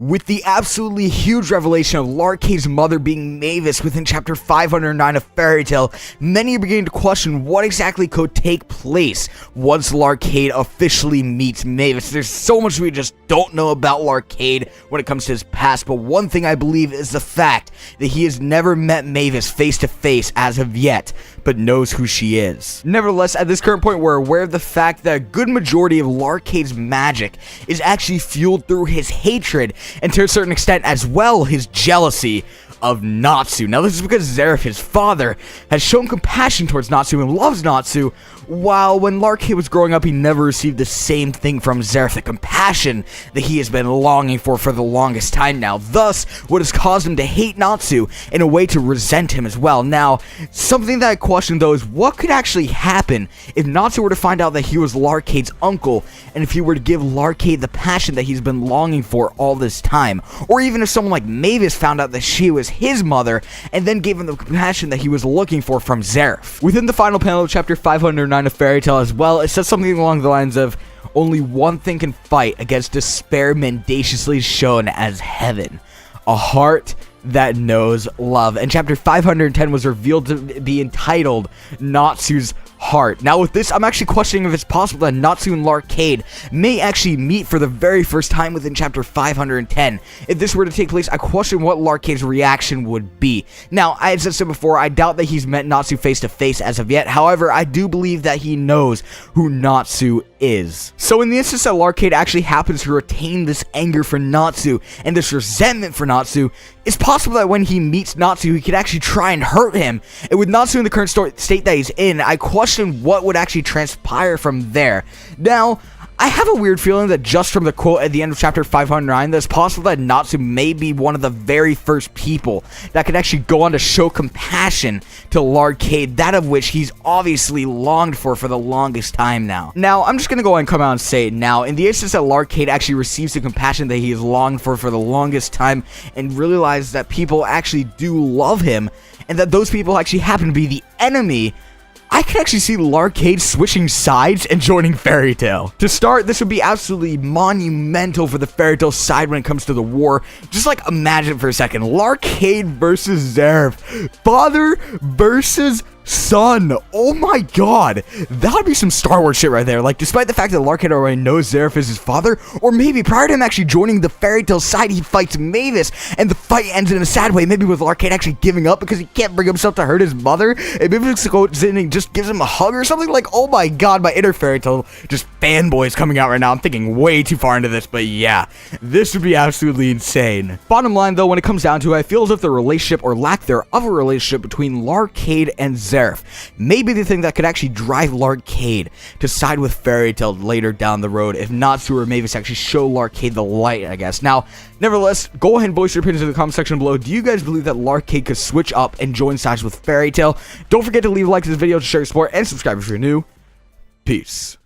With the absolutely huge revelation of Larcade's mother being Mavis within chapter 509 of Fairy Tail, many are beginning to question what exactly could take place once Larcade officially meets Mavis. There's so much we just don't know about Larcade when it comes to his past, but one thing I believe is the fact that he has never met Mavis face to face as of yet, but knows who she is. Nevertheless, at this current point, we're aware of the fact that a good majority of Larcade's magic is actually fueled through his hatred, and to a certain extent as well, his jealousy of Natsu. Now, this is because Zeref, his father, has shown compassion towards Natsu and loves Natsu, while when Larcade was growing up, he never received the same thing from Zeref, the compassion that he has been longing for the longest time now. Thus, what has caused him to hate Natsu in a way to resent him as well. Now, something that I question though is what could actually happen if Natsu were to find out that he was Larcade's uncle, and if he were to give Larcade the passion that he's been longing for all this time, or even if someone like Mavis found out that she was his mother, and then gave him the compassion that he was looking for from Zeref. Within the final panel of chapter 509 of Fairy Tail as well, it says something along the lines of, only one thing can fight against despair mendaciously shown as heaven, a heart that knows love. And chapter 510 was revealed to be entitled Natsu's Heart. Now with this, I'm actually questioning if it's possible that Natsu and Larcade may actually meet for the very first time within chapter 510. If this were to take place, I question what Larcade's reaction would be. Now, as I said before, I doubt that he's met Natsu face to face as of yet. However, I do believe that he knows who Natsu is. So in the instance that Larcade actually happens to retain this anger for Natsu and this resentment for Natsu, it's possible that when he meets Natsu, he could actually try and hurt him. And with Natsu in the current state that he's in, I question what would actually transpire from there. Now, I have a weird feeling that just from the quote at the end of chapter 509, that it's possible that Natsu may be one of the very first people that could actually go on to show compassion to Larcade, that of which he's obviously longed for the longest time now. Now, I'm just going to go ahead and come out and say it now. In the instance that Larcade actually receives the compassion that he has longed for the longest time and realizes that people actually do love him and that those people actually happen to be the enemy, I could actually see Larcade switching sides and joining Fairy Tail. To start, this would be absolutely monumental for the Fairy Tail side when it comes to the war. Just like imagine for a second, Larcade versus Zeref, father versus son. Oh my god, that would be some Star Wars shit right there. Like, despite the fact that Larcade already knows Zeref is his father, or maybe prior to him actually joining the Fairy Tail side, he fights Mavis, and the fight ends in a sad way, maybe with Larcade actually giving up because he can't bring himself to hurt his mother, and Mavis goes in and just gives him a hug or something. Like, oh my god, my inner Fairy Tail just fanboys coming out right now. I'm thinking way too far into this, but yeah, this would be absolutely insane. Bottom line though, when it comes down to it, I feel as if the relationship or lack thereof of a relationship between Larcade and Zeref may be the thing that could actually drive Larcade to side with Fairy Tail later down the road, if Natsu or Mavis actually show Larcade the light, I guess. Now, nevertheless, go ahead and voice your opinions in the comment section below. Do you guys believe that Larcade could switch up and join sides with Fairy Tail? Don't forget to leave a like to this video to show your support and subscribe if you're new. Peace.